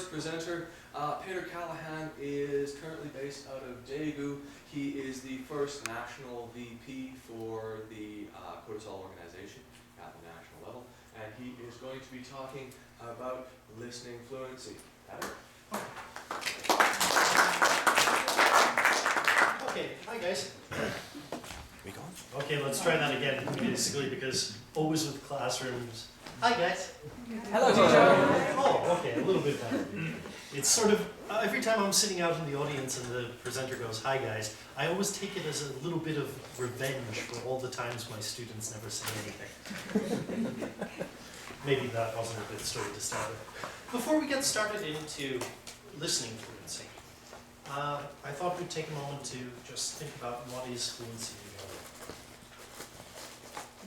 first presenter. Peadar Callaghan is currently based out of Daegu. He is the first national VP for the KOTESOL organization at the national level, and he is going to be talking about listening fluency. Peadar? Okay, hi guys. We going? Okay, let's try that again, basically, because always with classrooms. Hi guys. Hello, teacher. Oh, okay, a little bit better. It's sort of, every time I'm sitting out in the audience and the presenter goes, hi guys, I always take it as a little bit of revenge for all the times my students never say anything. Maybe that wasn't a good story to start with. Before we get started into listening fluency, I thought we'd take a moment to just think about what is fluency together.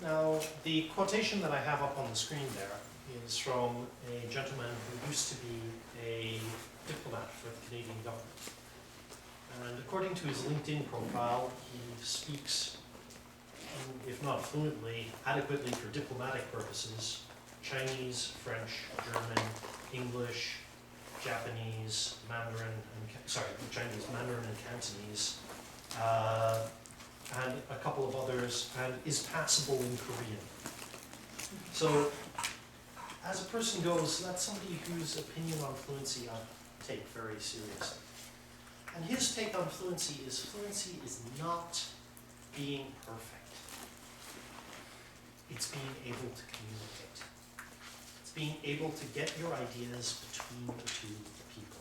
Now, the quotation that I have up on the screen there is from a gentleman who used to be a diplomat for the Canadian government. And according to his LinkedIn profile, he speaks, if not fluently, adequately for diplomatic purposes, Chinese, French, German, English, Japanese, Mandarin, Chinese, Mandarin and Cantonese, and a couple of others, and is passable in Korean. So, as a person goes, that's somebody whose opinion on fluency I take very seriously. And his take on fluency is not being perfect. It's being able to communicate. It's being able to get your ideas between the two people.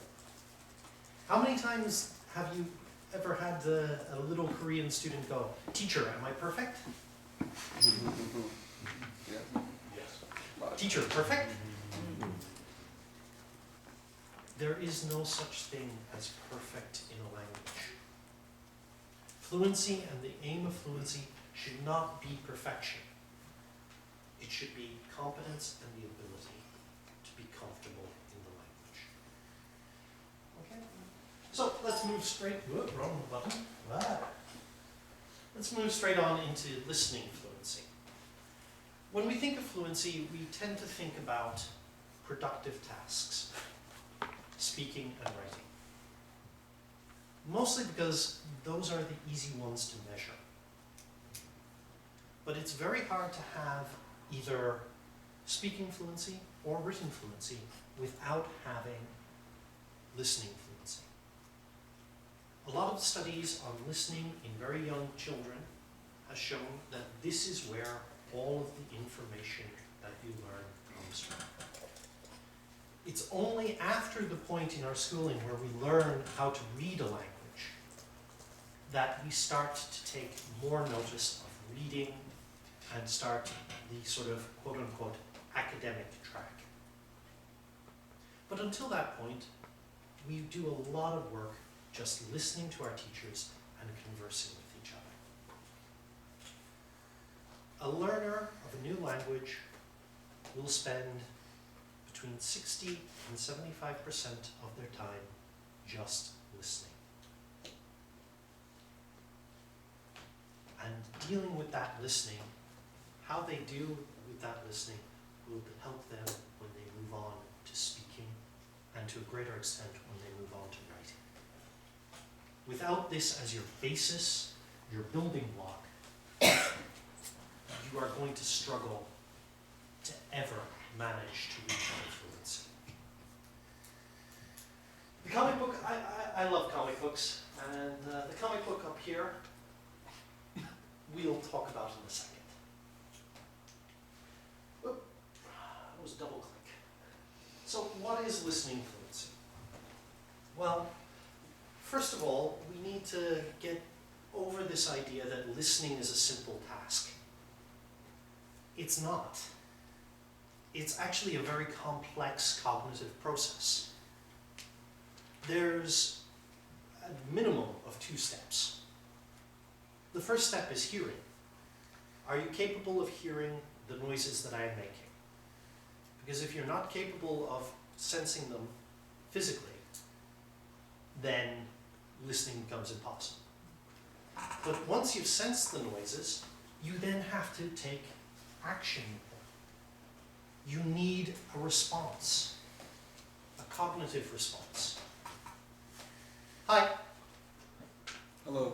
How many times have you ever had a little Korean student go, "Teacher, am I perfect?" Yes. "Teacher, perfect?" There is no such thing as perfect in a language. Fluency and the aim of fluency should not be perfection. It should be competence and the ability to be comfortable in the language. Okay? So let's move straight, wrong button. Let's move straight on into listening fluency. When we think of fluency, we tend to think about productive tasks, speaking and writing. Mostly because those are the easy ones to measure. But it's very hard to have either speaking fluency or written fluency without having listening fluency. A lot of studies on listening in very young children has shown that this is where all of the information that you learn comes from. It's only after the point in our schooling where we learn how to read a language that we start to take more notice of reading and start the sort of quote-unquote academic track. But until that point, we do a lot of work just listening to our teachers and conversing with each other. A learner of a new language will spend between 60 and 75% of their time just listening. And dealing with that listening, how they do with that listening will help them when they move on to speaking, and to a greater extent when they move on to writing. Without this as your basis, your building block, you are going to struggle to ever manage to reach fluency. The comic book, I love comic books, and the comic book up here, we'll talk about in a second. Whoop, that was double click. So what is listening fluency? Well, first of all, we need to get over this idea that listening is a simple task. It's not. It's actually a very complex cognitive process. There's a minimum of 2 steps. The first step is hearing. Are you capable of hearing the noises that I am making? Because if you're not capable of sensing them physically, then listening becomes impossible. But once you've sensed the noises, you then have to take action. You need a response, a cognitive response. Hi. Hello.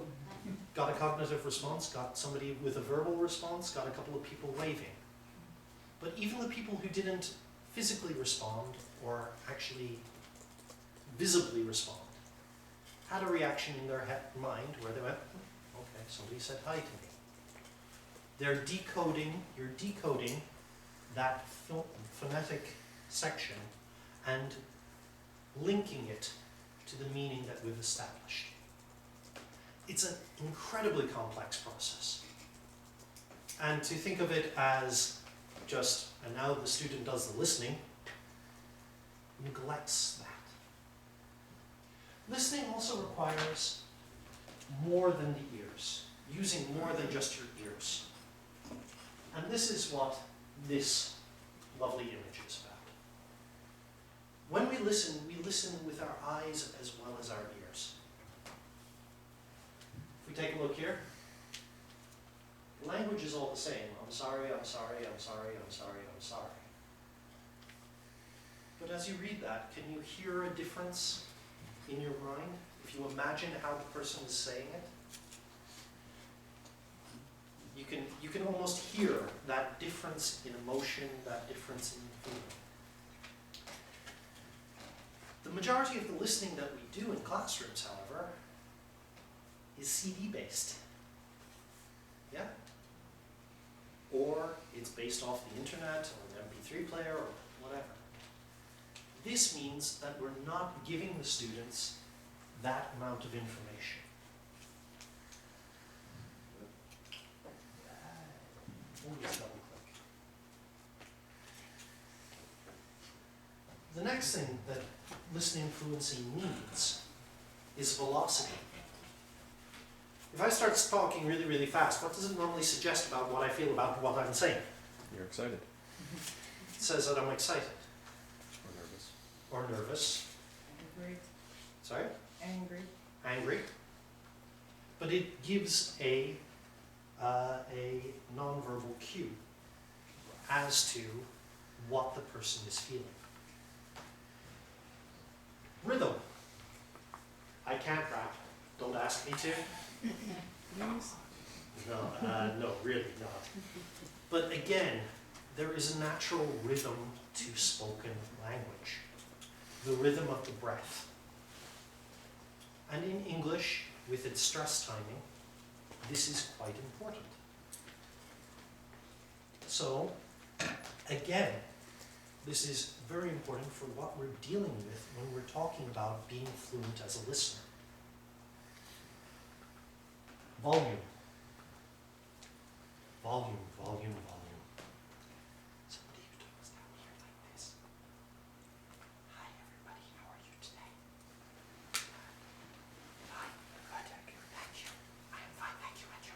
Got a cognitive response, got somebody with a verbal response, got a couple of people waving. But even the people who didn't physically respond or actually visibly respond had a reaction in their mind where they went, okay, somebody said hi to me. They're decoding, you're decoding that phonetic section and linking it to the meaning that we've established. It's an incredibly complex process. And to think of it as just, and now the student does the listening, neglects that. Listening also requires more than the ears, using more than just your ears. And this is what this lovely image is about. When we listen with our eyes as well as our ears. If we take a look here, language is all the same. I'm sorry, I'm sorry, I'm sorry, I'm sorry, I'm sorry. But as you read that, can you hear a difference in your mind? If you imagine how the person is saying it, you can almost hear that difference in emotion, that difference in feeling. The majority of the listening that we do in classrooms, however, is CD-based. Yeah? Or it's based off the internet or an MP3 player or whatever. This means that we're not giving the students that amount of information. Always double click. The next thing that listening fluency needs is velocity. If I start talking really, really fast, what does it normally suggest about what I feel about what I'm saying? You're excited. It says that I'm excited. Or nervous. Or nervous. Angry. Sorry? Angry. Angry. But it gives a nonverbal cue as to what the person is feeling. Rhythm. I can't rap. Don't ask me to. Please. No, really not. But again, there is a natural rhythm to spoken language. The rhythm of the breath. And in English, with its stress timing, this is quite important. So, again, this is very important for what we're dealing with when we're talking about being fluent as a listener. Volume. Volume, volume, volume. Somebody who talks down here like this. Hi everybody, how are you today? Hi, good, thank you. I am fine, thank you, and you?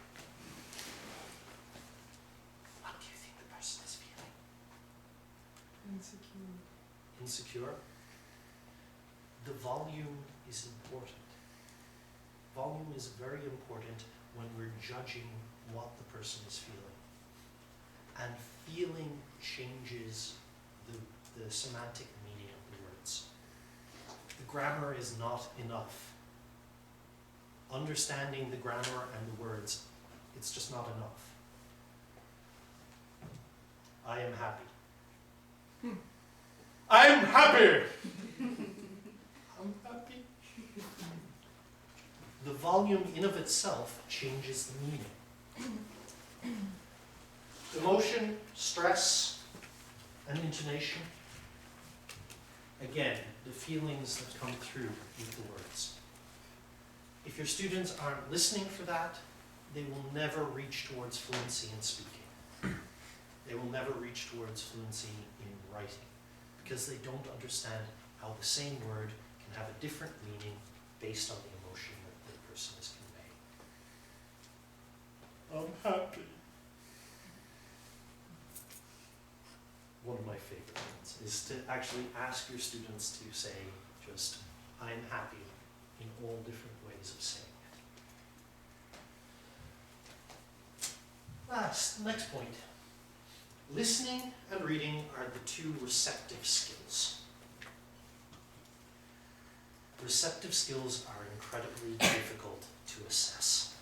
What do you think the person is feeling? Insecure. Insecure? The volume is important. Volume is very important when we're judging what the person is feeling. And feeling changes the semantic meaning of the words. The grammar is not enough. Understanding the grammar and the words, it's just not enough. I am happy. I'm happy! I'm happy. The volume in of itself changes the meaning. Emotion, stress, and intonation. Again, the feelings that come through with the words. If your students aren't listening for that, they will never reach towards fluency in speaking. They will never reach towards fluency in writing, because they don't understand how the same word can have a different meaning based on the emotion that the person is conveying. I'm happy. One of my favorite ones is to actually ask your students to say just, I'm happy, in all different ways of saying it. Next point. Listening and reading are the two receptive skills. receptive skills are incredibly difficult to assess.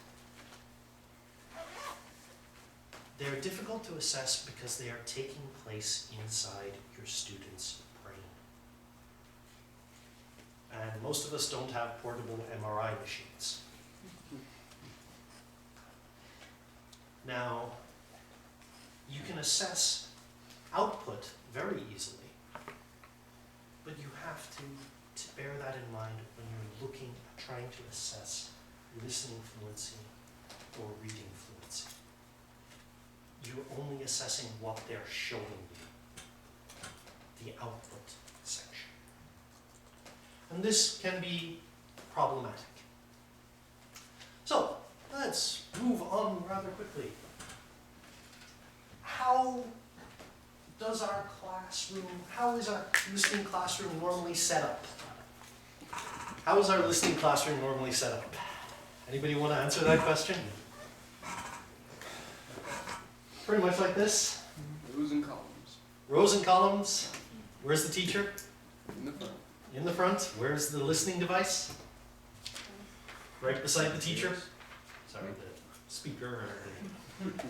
They're difficult to assess because they are taking place inside your student's brain. And most of us don't have portable MRI machines. Now, you can assess output very easily, but you have to bear that in mind when you're looking at trying to assess listening fluency or reading fluency. You're only assessing what they're showing you, the output section. And this can be problematic. So, let's move on rather quickly. How is our listening classroom normally set up? How is our listening classroom normally set up? Anybody want to answer that question? Pretty much like this. Rows and columns. Rows and columns. Where's the teacher? In the front. In the front. Where's the listening device? Right beside the teacher. Sorry, the speaker or the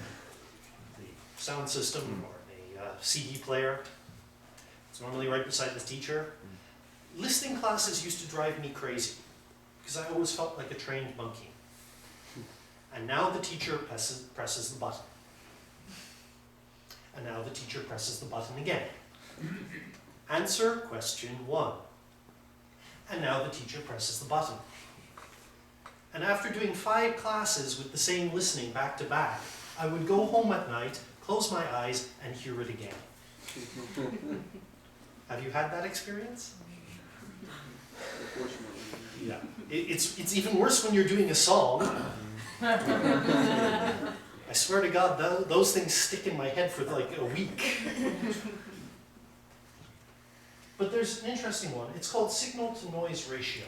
sound system or a CD player. It's normally right beside the teacher. Listening classes used to drive me crazy because I always felt like a trained monkey. And now the teacher presses the button. And now the teacher presses the button again. Answer question 1. And now the teacher presses the button. And after doing 5 classes with the same listening back to back, I would go home at night, close my eyes, and hear it again. Have you had that experience? Unfortunately. Yeah. It's even worse when you're doing a song. I swear to God, those things stick in my head for like a week. But there's an interesting one. It's called signal to noise ratio.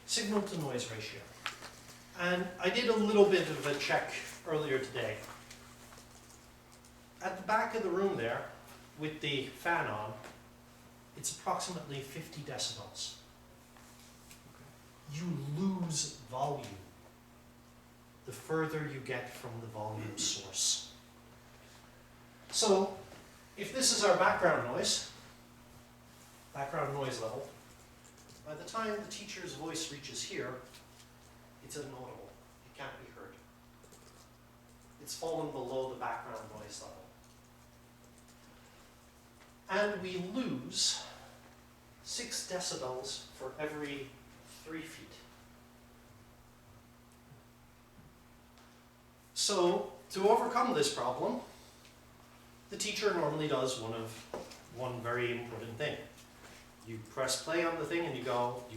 Signal to noise ratio. And I did a little bit of a check earlier today. At the back of the room there, with the fan on, it's approximately 50 decibels. You lose volume the further you get from the volume source. So, if this is our background noise level, by the time the teacher's voice reaches here, it's inaudible. It can't be heard. It's fallen below the background noise level. And we lose 6 decibels for every 3 feet. So, to overcome this problem, the teacher normally does one very important thing. You press play on the thing and you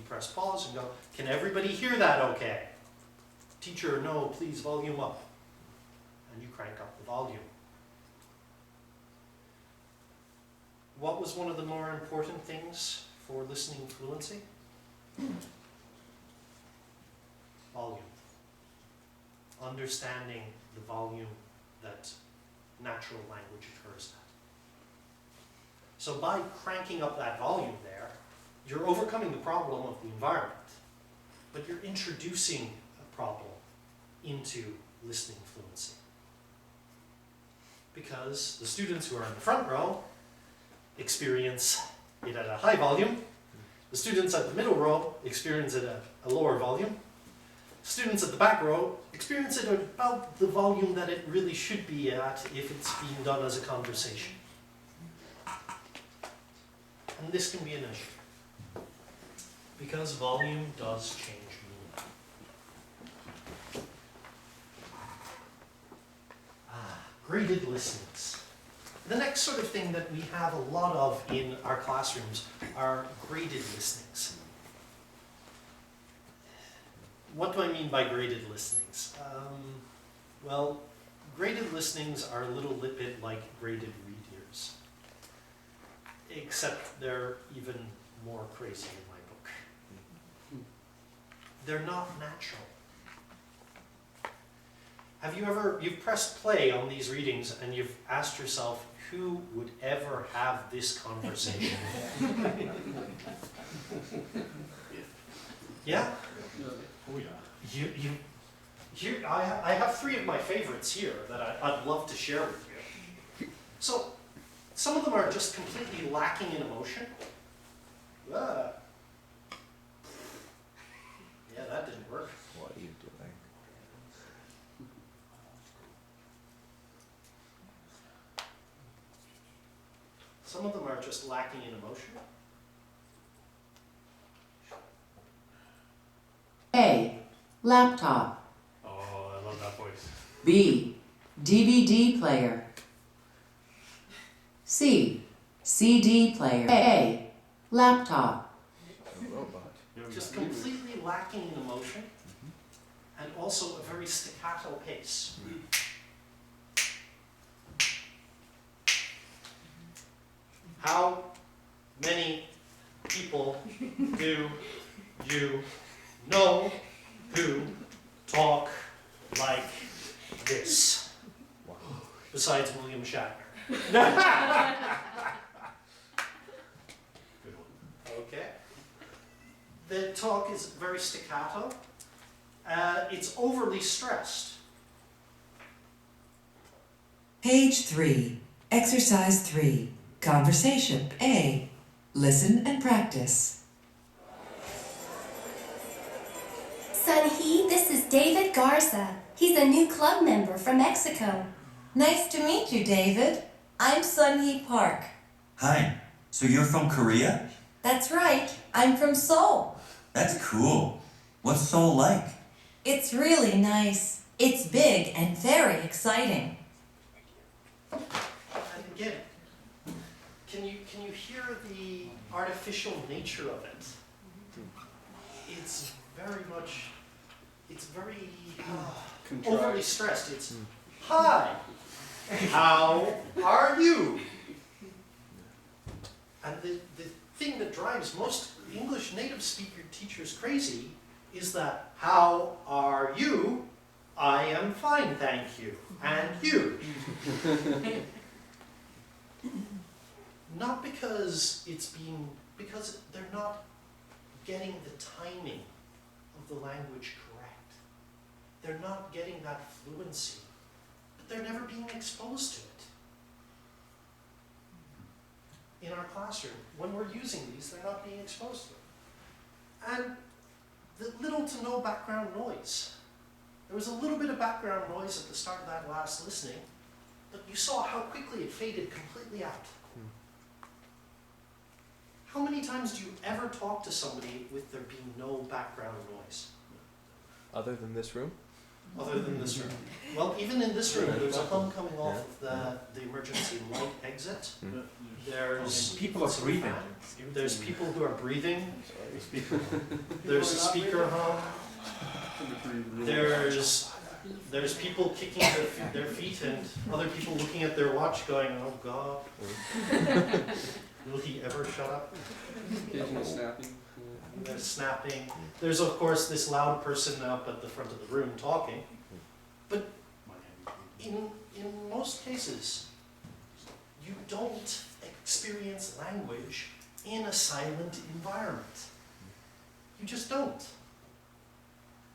press pause and go, can everybody hear that okay? Teacher, no, please volume up. And you crank up the volume. What was one of the more important things for listening fluency? Volume. Understanding the volume that natural language occurs at. So by cranking up that volume there, you're overcoming the problem of the environment, but you're introducing a problem into listening fluency. Because the students who are in the front row experience it at a high volume, the students at the middle row experience it at a lower volume, students at the back row experience it at about the volume that it really should be at if it's being done as a conversation. And this can be an issue, because volume does change meaning. Graded listenings. The next sort of thing that we have a lot of in our classrooms are graded listenings. What do I mean by graded listenings? Well, graded listenings are a little bit like graded readers, except they're even more crazy in my book. They're not natural. Have you've pressed play on these readings and you've asked yourself, who would ever have this conversation? Yeah? Oh, yeah. Here, I have three of my favorites here that I'd love to share with you. So, some of them are just completely lacking in emotion. Ah. Yeah, that didn't work. What are you doing? Some of them are just lacking in emotion. A. Laptop. Oh, I love that voice. B. DVD player. C. CD player. A. Laptop. A robot. Just completely lacking in emotion, and also a very staccato pace. How many people do you know who talk like this? Wow. Besides William Shatner. Okay. The talk is very staccato. It's overly stressed. Page 3, Exercise 3, Conversation. A. Listen and practice. Sunhee, this is David Garza. He's a new club member from Mexico. Nice to meet you, David. I'm Sunhee Park. Hi, so you're from Korea? That's right, I'm from Seoul. That's cool. What's Seoul like? It's really nice. It's big and very exciting. And again, can you hear the artificial nature of it? It's very overly stressed. It's, hi, how are you? And the thing that drives most English native speaker teachers crazy is that, how are you? I am fine, thank you. And you? Not because because they're not getting the timing of the language correct. They're not getting that fluency, but they're never being exposed to it. In our classroom, when we're using these, they're not being exposed to it. And the little to no background noise. There was a little bit of background noise at the start of that last listening, but you saw how quickly it faded completely out. How many times do you ever talk to somebody with there being no background noise? Other than this room? Other than this room. Well, even in this room, there's a hum coming off of the emergency light exit. There's People are breathing. There's people who are breathing. There's a speaker hum. There's people kicking their feet and other people looking at their watch going, oh God. Will he ever shut up? Occasional snapping. There's snapping. There's of course this loud person up at the front of the room talking. But in most cases, you don't experience language in a silent environment. You just don't.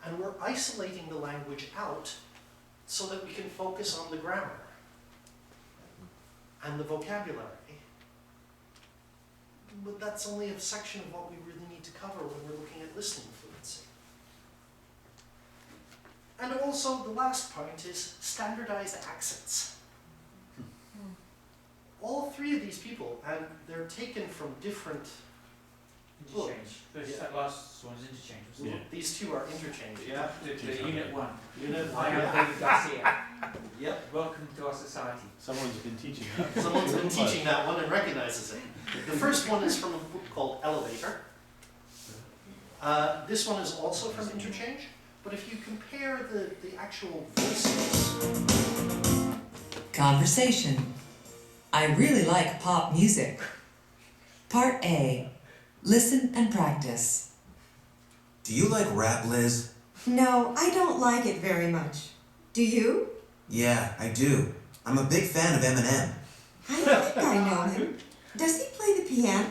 And we're isolating the language out so that we can focus on the grammar and the vocabulary. But that's only a section of what we really need to cover when we're looking at listening fluency. And also the last point is standardized accents. All three of these people, and they're taken from different books. That last one's interchange, wasn't it? These two are interchanged, yeah? The Unit 1. Unit I one, am yeah. David Garcia. Yep. Welcome to our society. Someone's been teaching that. Someone's been teaching that one and recognizes it. The first one is from a book called Elevator. This one is also from Interchange, but if you compare the actual voices. Conversation. I really like pop music. Part A. Listen and practice. Do you like rap, Liz? No, I don't like it very much. Do you? Yeah, I do. I'm a big fan of Eminem. I think I know him. Does he play the piano?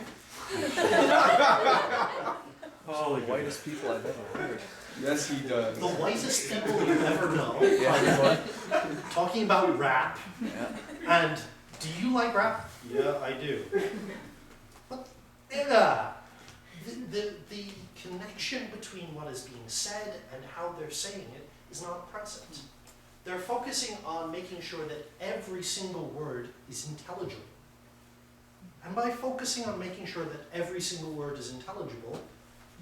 the whitest people I've ever heard. Yes, he does. The whitest people you ever know. Talking about rap. Yeah. And do you like rap? Yeah, I do. But the connection between what is being said and how they're saying it is not present. They're focusing on making sure that every single word is intelligible. And by focusing on making sure that every single word is intelligible,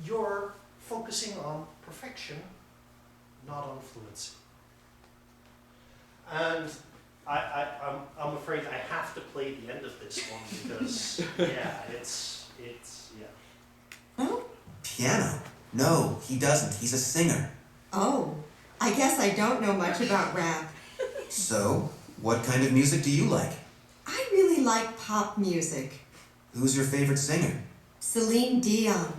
you're focusing on perfection, not on fluency. And I'm afraid I have to play the end of this one because, yeah, it's yeah. Piano? No, he doesn't. He's a singer. Oh, I guess I don't know much about rap. So, what kind of music do you like? I really like pop music. Who's your favorite singer? Celine Dion.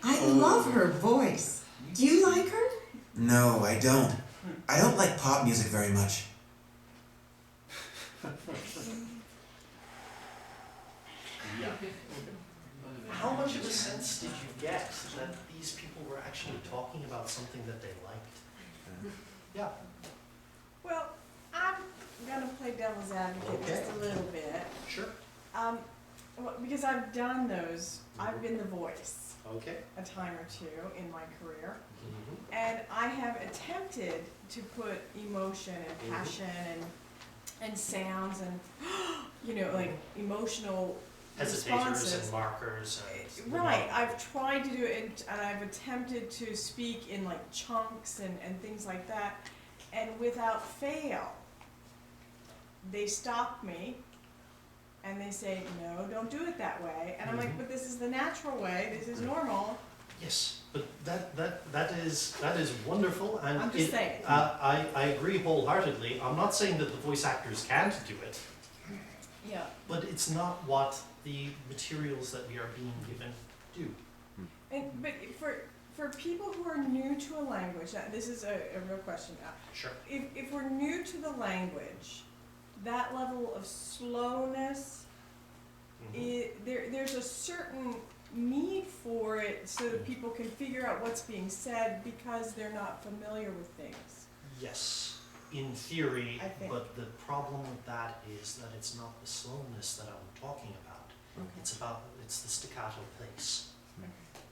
I love her voice. Do you like her? No, I don't. I don't like pop music very much. Yeah. How much of a sense did you get that these people were actually talking about something that they liked? Yeah. Well, I'm gonna play devil's advocate just a little bit. Sure. Well, because I've done those, I've been the voice Okay. a time or two in my career, Mm-hmm. and I have attempted to put emotion and passion and sounds and like emotional Hesitators responses. and markers and Right, I've tried to do it, and I've attempted to speak in like chunks and things like that, and without fail, they stop me, and they say, no, don't do it that way, and I'm like, but this is the natural way, this is normal. Yes, but that is wonderful, and I'm just saying. I agree wholeheartedly. I'm not saying that the voice actors can't do it, Yeah. but it's not what the materials that we are being given do. But for people who are new to a language, this is a real question now. Sure. If we're new to the language, that level of slowness, there's a certain need for it so that people can figure out what's being said because they're not familiar with things. Yes, in theory, I think. but the problem with that is that it's not the slowness that I'm talking about. It's the staccato pace.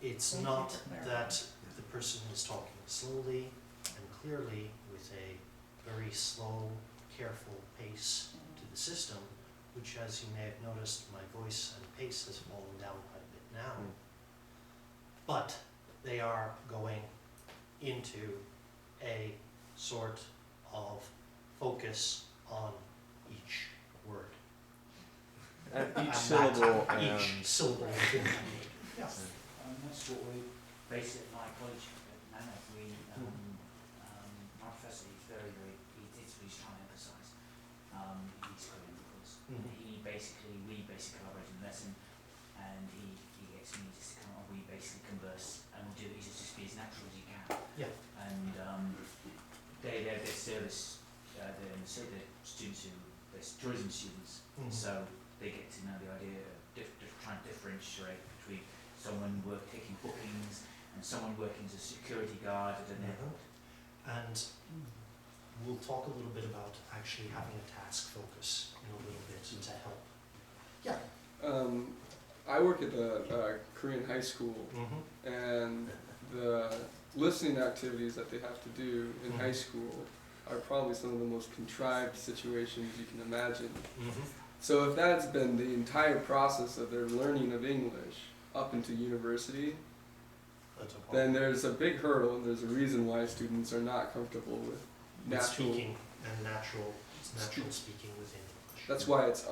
It's Thank you not for clarifying. that the person is talking slowly and clearly with a very slow, careful pace to the system, which, as you may have noticed, my voice and pace has fallen down quite a bit now. But they are going into a sort of focus on each word. At And each that- syllable each and syllable within that word. Yeah. That's what we base it at my college at Nana. My professor, he's very, he's trying to emphasise. He's Korean, of course. We basically collaborate in the lesson, and he gets me just to come on, we basically converse, and we do it just be as natural as you can. Yeah. And they're service, they're students who, they're tourism students, so they get to know the idea of trying to differentiate between someone taking bookings and someone working as a security guard at an airport. And we'll talk a little bit about actually having a task focus in a little bit to help. Yeah. I work at the Korean high school, and the listening activities that they have to do in high school are probably some of the most contrived situations you can imagine. So if that's been the entire process of their learning of English up into university, then there's a big hurdle, and there's a reason why students are not comfortable with natural speaking and natural speaking within English. That's why it's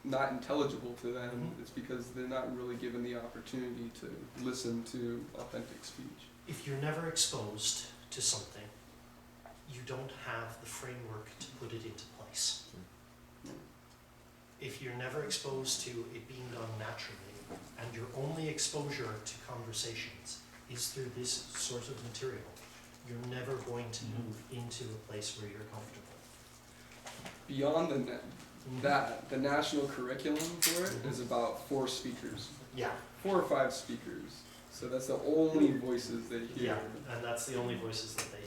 not intelligible to them. It's because they're not really given the opportunity to listen to authentic speech. If you're never exposed to something, you don't have the framework to put it into place. If you're never exposed to it being done naturally, and your only exposure to conversations is through this sort of material, you're never going to move into a place where you're comfortable. Beyond the national curriculum for it is about 4 speakers. Yeah. 4 or 5 speakers. So that's the only voices they hear. Yeah, and that's the only voices that they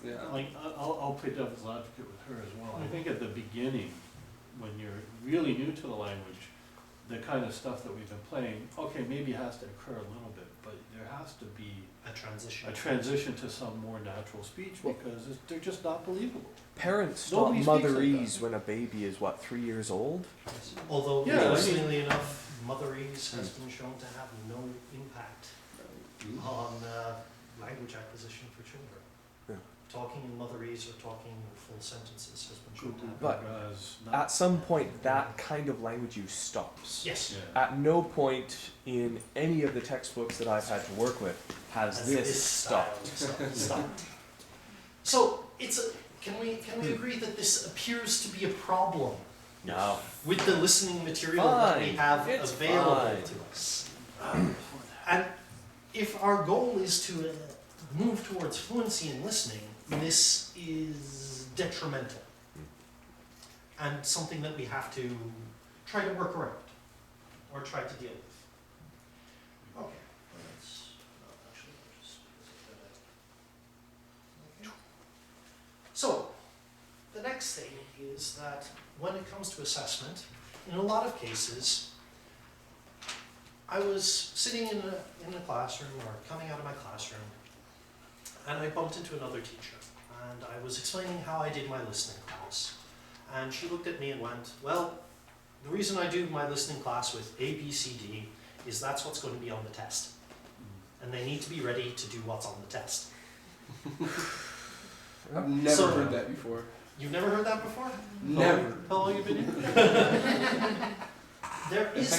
hear. Yeah. Like, I'll play devil's advocate with her as well. I think at the beginning, when you're really new to the language, the kind of stuff that we've been playing, okay, maybe has to occur a little bit, but there has to be A a transition to some more natural speech because they're just not believable. Parents stop Nobody speaks like motherese that. when a baby is, what, 3 years old? Although, Yeah, I mean- interestingly enough, motherese has been shown to have no impact on language acquisition for children. Yeah. Talking in motherese or talking in full sentences has been shown to have. But at some point, that kind of language use stops. Yes. Yeah. At no point in any of the textbooks that I've had to work with has this stopped. Stopped. So can we agree that this appears to be a problem No. with the listening material that we Fine. have It's available fine. to us? And if our goal is to move towards fluency in listening, this is detrimental and something that we have to try to work around or try to deal with. Okay, let's actually just so the next thing is that when it comes to assessment, in a lot of cases, I was sitting in a classroom or coming out of my classroom, and I bumped into another teacher, and I was explaining how I did my listening class. And she looked at me and went, well, the reason I do my listening class with A, B, C, D is that's what's going to be on the test. And they need to be ready to do what's on the test. I've never So- heard that before. You've never heard that before? Never. How long have you been here? There is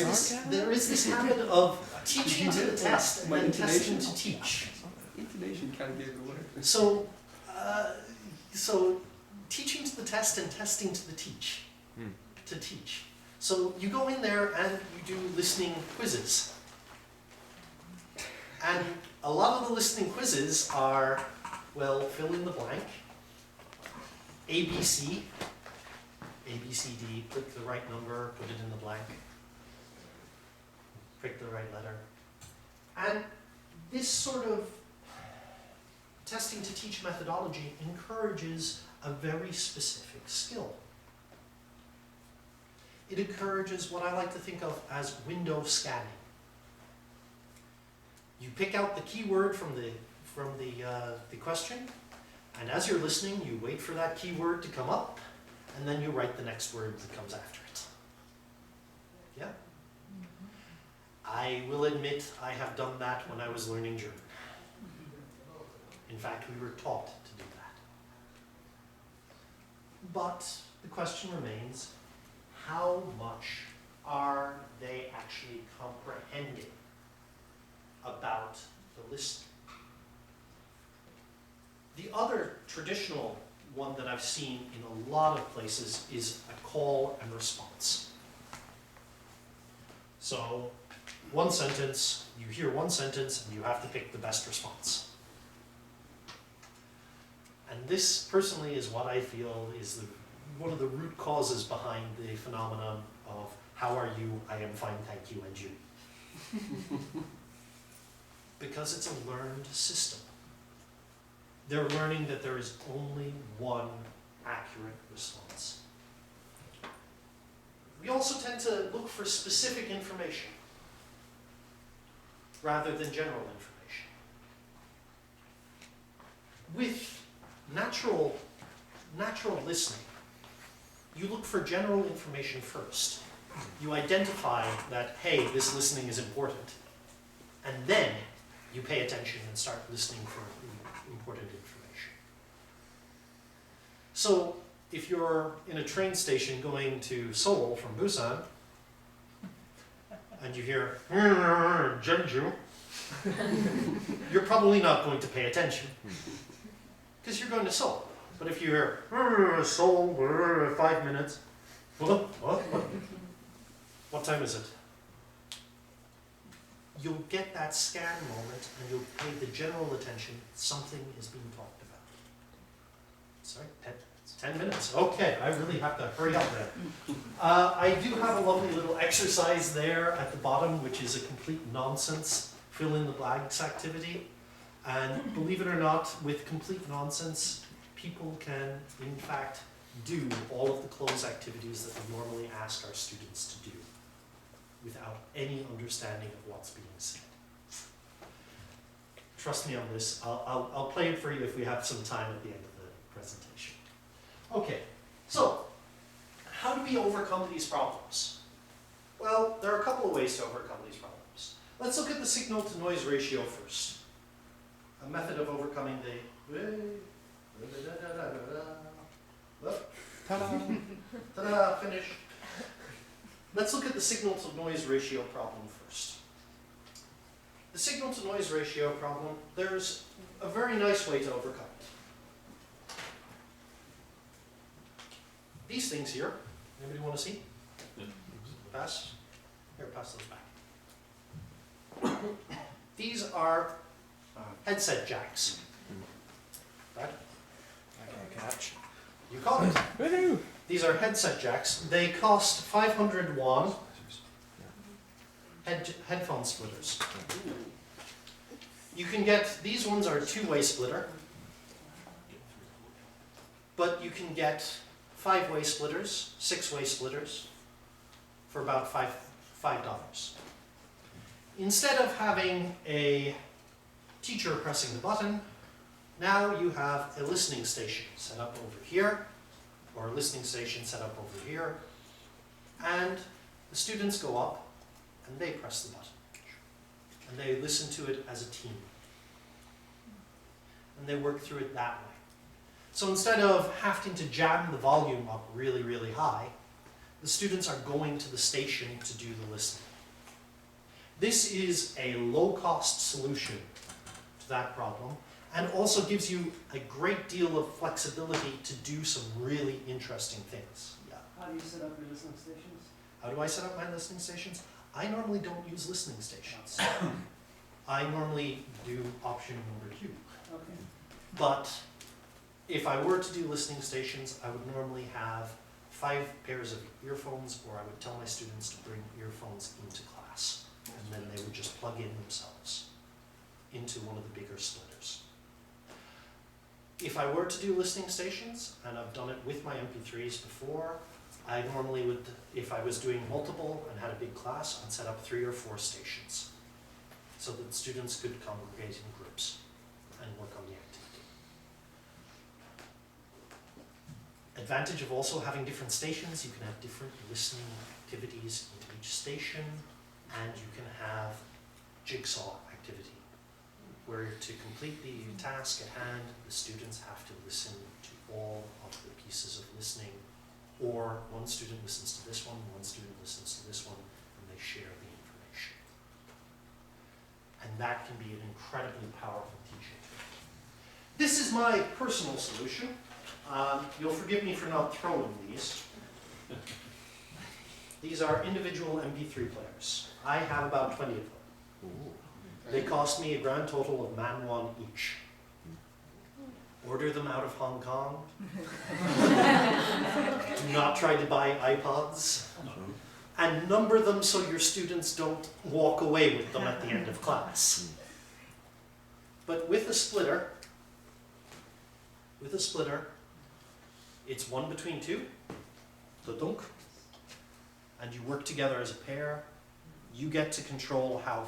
this habit of teaching to the test and My then testing intonation? to teach. Intonation kind of gave it away. So teaching to the test and testing to the teach. To teach. So you go in there and you do listening quizzes. And a lot of the listening quizzes are, well, fill in the blank, ABC, ABCD, click the right number, put it in the blank, pick the right letter. And this sort of testing to teach methodology encourages a very specific skill. It encourages what I like to think of as window scanning. You pick out the keyword from the question, and as you're listening, you wait for that keyword to come up, and then you write the next word that comes after it. Yeah? I will admit I have done that when I was learning German. In fact, we were taught to do that. But the question remains, how much are they actually comprehending about the listening? The other traditional one that I've seen in a lot of places is a call and response. So, one sentence, you hear one sentence and you have to pick the best response. And this personally is what I feel is one of the root causes behind the phenomenon of how are you, I am fine, thank you, and you. Because it's a learned system. They're learning that there is only one accurate response. We also tend to look for specific information rather than general information. With natural listening, you look for general information first. You identify that, hey, this listening is important. And then you pay attention and start listening for important information. So if you're in a train station going to Seoul from Busan, and you hear Jeonju, you're probably not going to pay attention, because you're going to Seoul. But if you hear Seoul, 5 minutes, what time is it? You'll get that scan moment and you'll pay the general attention something is being talked about. Sorry, 10 minutes. Okay, I really have to hurry up there. I do have a lovely little exercise there at the bottom, which is a complete nonsense fill in the blanks activity. And believe it or not, with complete nonsense, people can, in fact, do all of the close activities that we normally ask our students to do without any understanding of what's being said. Trust me on this. I'll play it for you if we have some time at the end of the presentation. Okay, so how do we overcome these problems? Well, there are a couple of ways to overcome these problems. Let's look at the signal to noise ratio first. A method of overcoming the ta-da, finish. Let's look at the signal to noise ratio problem first. The signal to noise ratio problem, there's a very nice way to overcome it. These things here, anybody want to see? Pass? Here, pass those back. These are headset jacks. Right? I can't catch. You caught it. These are headset jacks. They cost 500 won. Headphone splitters. You can get, these ones are a two-way splitter, but you can get 5-way splitters, 6-way splitters for about $5. Instead of having a teacher pressing the button, now you have a listening station set up over here, or a listening station set up over here, and the students go up and they press the button. And they listen to it as a team. And they work through it that way. So instead of having to jam the volume up really, really high, the students are going to the station to do the listening. This is a low-cost solution to that problem, and also gives you a great deal of flexibility to do some really interesting things. Yeah. How do you set up your listening stations? How do I set up my listening stations? I normally don't use listening stations. I normally do option number 2. Okay. But if I were to do listening stations, I would normally have 5 pairs of earphones, or I would tell my students to bring earphones into class. And then they would just plug in themselves into one of the bigger splitters. If I were to do listening stations, and I've done it with my MP3s before, I normally would, if I was doing multiple and had a big class, I'd set up 3 or 4 stations so that students could congregate in groups and work on the activity. Advantage of also having different stations, you can have different listening activities in each station, and you can have jigsaw activity, where to complete the task at hand, the students have to listen to all of the pieces of listening, or one student listens to this one student listens to this one, and they share the information. And that can be an incredibly powerful teaching tool. This is my personal solution. You'll forgive me for not throwing these. These are individual MP3 players. I have about 20 of them. Ooh. They cost me a grand total of man won each. Order them out of Hong Kong. Do not try to buy iPods. And number them so your students don't walk away with them at the end of class. But with a splitter, it's 1 between 2, dunk, and you work together as a pair. You get to control how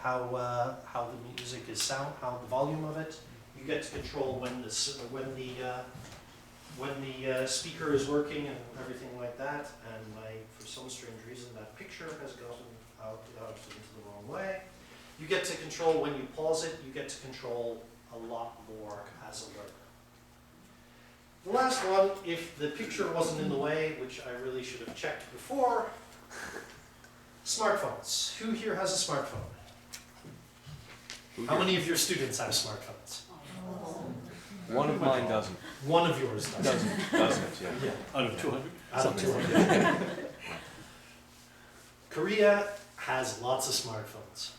the music is sound, how the volume of it. You get to control when the speaker is working and everything like that. And for some strange reason, that picture has gotten out into the wrong way. You get to control when you pause it. You get to control a lot more as a learner. The last one, if the picture wasn't in the way, which I really should have checked before, smartphones. Who here has a smartphone? How many of your students have smartphones? One of mine doesn't. One of yours doesn't. Doesn't, yeah. Out of 200? Out of 200. Korea has lots of smartphones.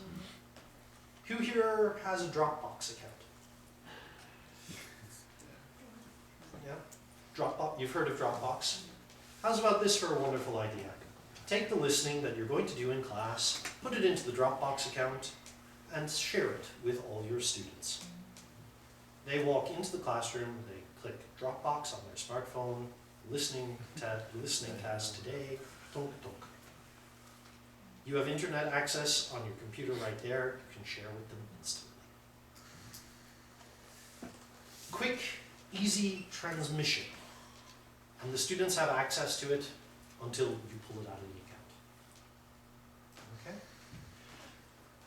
Who here has a Dropbox account? Yeah? Dropbox, you've heard of Dropbox? How's about this for a wonderful idea? Take the listening that you're going to do in class, put it into the Dropbox account, and share it with all your students. They walk into the classroom, they click Dropbox on their smartphone, listening task today, tonk tonk. You have internet access on your computer right there, you can share with them instantly. Quick, easy transmission. And the students have access to it until you pull it out of the account. Okay?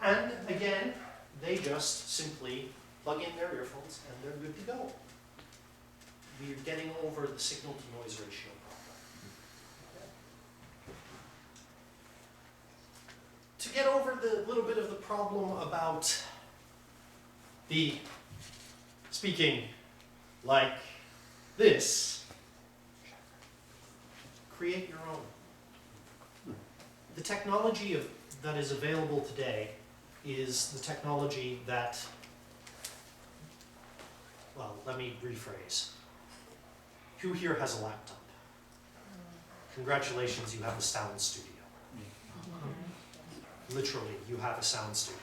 And again, they just simply plug in their earphones and they're good to go. We're getting over the signal to noise ratio problem. To get over the little bit of the problem about the speaking like this, create your own. The technology that is available today is the technology that, well, let me rephrase. Who here has a laptop? Congratulations, you have a sound studio. Literally, you have a sound studio.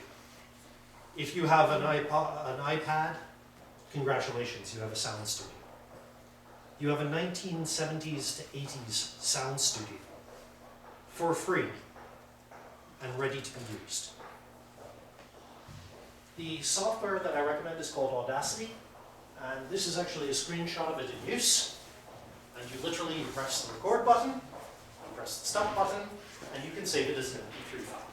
If you have an iPad, congratulations, you have a sound studio. You have a 1970s to 80s sound studio for free and ready to be used. The software that I recommend is called Audacity, and this is actually a screenshot of it in use. And you literally press the record button, you press the stop button, and you can save it as an MP3 file.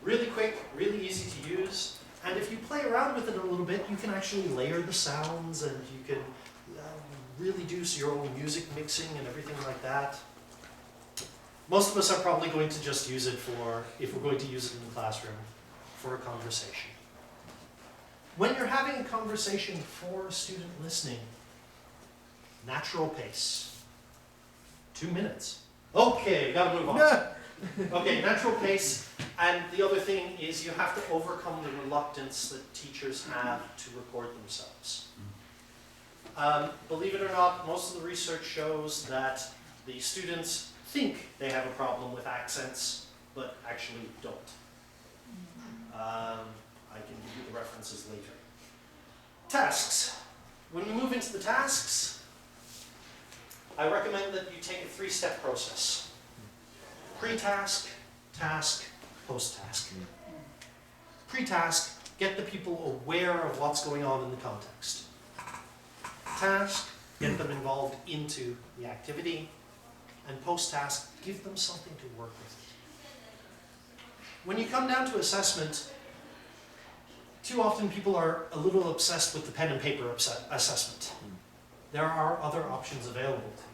Really quick, really easy to use, and if you play around with it a little bit, you can actually layer the sounds, and you can really do your own music mixing and everything like that. Most of us are probably going to just use it for, if we're going to use it in the classroom, for a conversation. When you're having a conversation for student listening, natural pace. 2 minutes. Okay, gotta move on. Okay, natural pace. And the other thing is you have to overcome the reluctance that teachers have to record themselves. Believe it or not, most of the research shows that the students think they have a problem with accents, but actually don't. I can give you the references later. Tasks. When we move into the tasks, I recommend that you take a 3-step process. Pre-task, task, post-task. Pre-task, get the people aware of what's going on in the context. Task, get them involved into the activity. And post-task, give them something to work with. When you come down to assessment, too often people are a little obsessed with the pen and paper assessment. There are other options available to you.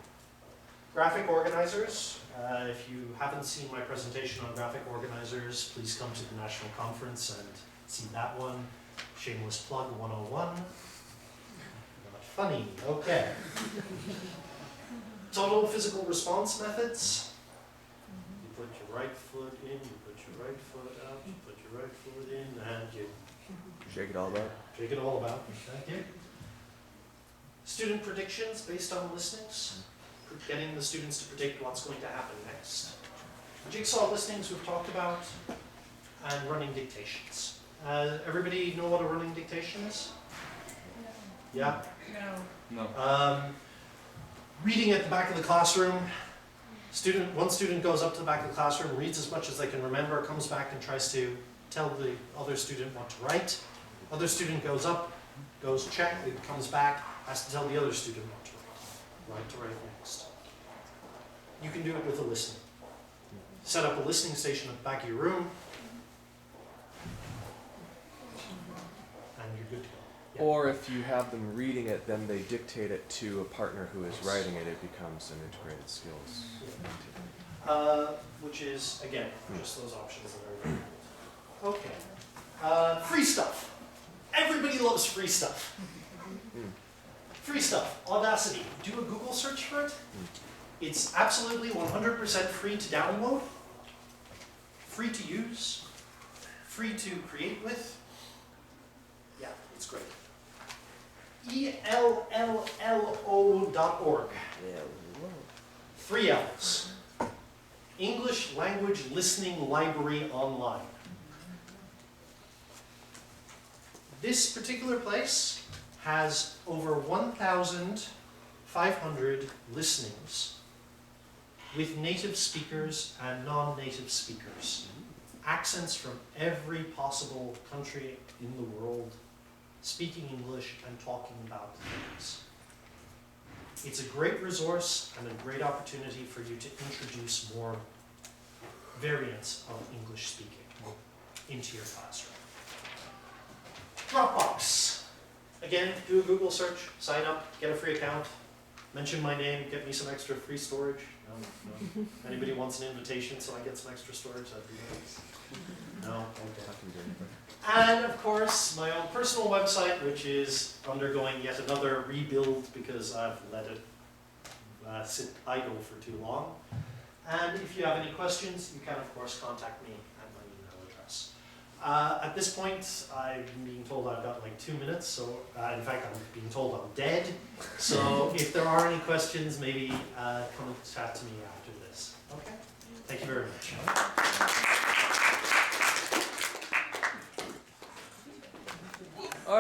Graphic organizers. If you haven't seen my presentation on graphic organizers, please come to the national conference and see that one. Shameless plug 101. Not funny, okay. Total physical response methods. You put your right foot in, you put your right foot out, you put your right foot in, and you shake it all about. Shake it all about. Thank you. Student predictions based on listenings. Getting the students to predict what's going to happen next. Jigsaw listenings we've talked about, and running dictations. Everybody know what a running dictation is? Yeah? No. Reading at the back of the classroom. One student goes up to the back of the classroom, reads as much as they can remember, comes back and tries to tell the other student what to write. Other student goes up, goes check, it comes back, has to tell the other student what to write. What to write next. You can do it with a listening. Set up a listening station at the back of your room, and you're good to go. Yeah. Or if you have them reading it, then they dictate it to a partner who is writing it, it becomes an integrated skills activity. Which is, again, just those options that are available. Okay. Free stuff. Everybody loves free stuff. Free stuff. Audacity. Do a Google search for it. It's absolutely 100% free to download, free to use, free to create with. Yeah, it's great. ELLLO.org. 3 L's. English Language Listening Library Online. This particular place has over 1,500 listenings with native speakers and non-native speakers. Accents from every possible country in the world, speaking English and talking about things. It's a great resource and a great opportunity for you to introduce more variants of English speaking into your classroom. Dropbox. Again, do a Google search, sign up, get a free account, mention my name, get me some extra free storage. No. Anybody wants an invitation so I get some extra storage? That'd be nice. No? Okay. And of course, my own personal website, which is undergoing yet another rebuild because I've let it sit idle for too long. And if you have any questions, you can of course contact me at my email address. At this point, I'm being told I've got like 2 minutes, so in fact I'm being told I'm dead. So if there are any questions, maybe come and chat to me after this. Okay? Thank you very much.